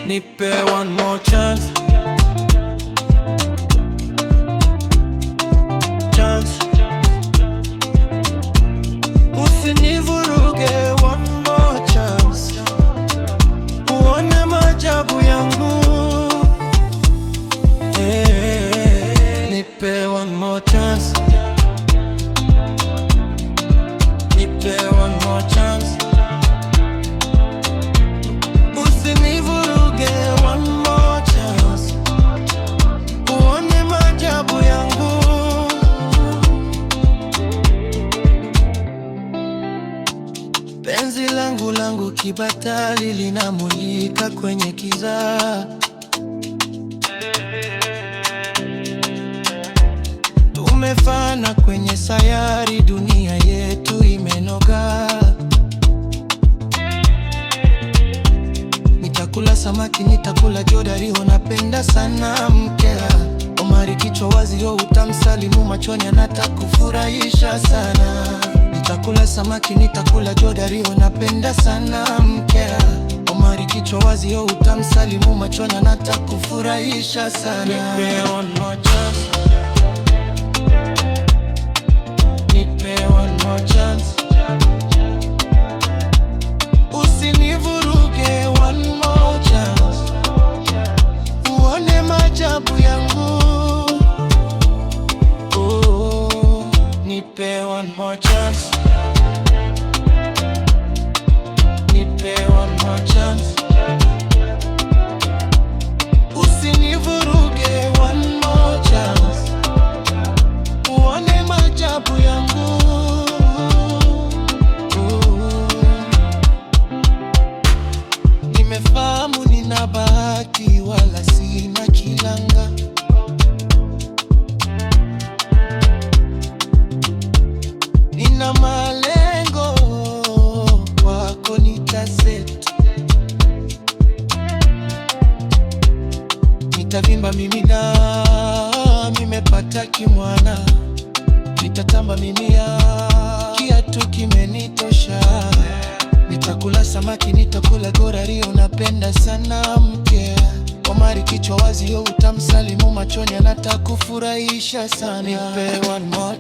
Nipe one more chance. Usinivuruge, one more chance. Uone maajabu yangu. Nipe one more chance. Nipe one more chance. Usinivuruge, one more chance. Uone maajabu yangu. Penzi langu kibatali linamulika kwenye kiza. Tumefana kwenye sayari, dunia yetu imenoga. Nitakula samaki, nitakula jodari, napenda sana mkea. Omari kichwa wazi, utamsalimu machoni, anatakufurahisha sana. Nitakula samaki, nitakula jodari, napenda sana mkea. Omari kichwa wazi, utamsalimu machoni, anatakufurahisha sana. Nipe one more chance. Nipe one more chance. Usinivuruge, one more chance. Uone maajabu yangu. Oh, nipe one more chance. Nipe one more chance. Usinivuruge, one more chance. Uone maajabu yangu. Nimefahamu nina bahati, wala sina kilanga. Nina malengo, wako nitaset. Nitavimba mimi na nimepata kimwana. Nitatamba mimi ya kiatu kimenitosha. Nitakula samaki, nitakula gorari, napenda sana mkea. Omari kichwa wazi, utamsalimu machoni, anatakufurahisha sana. Nipe one more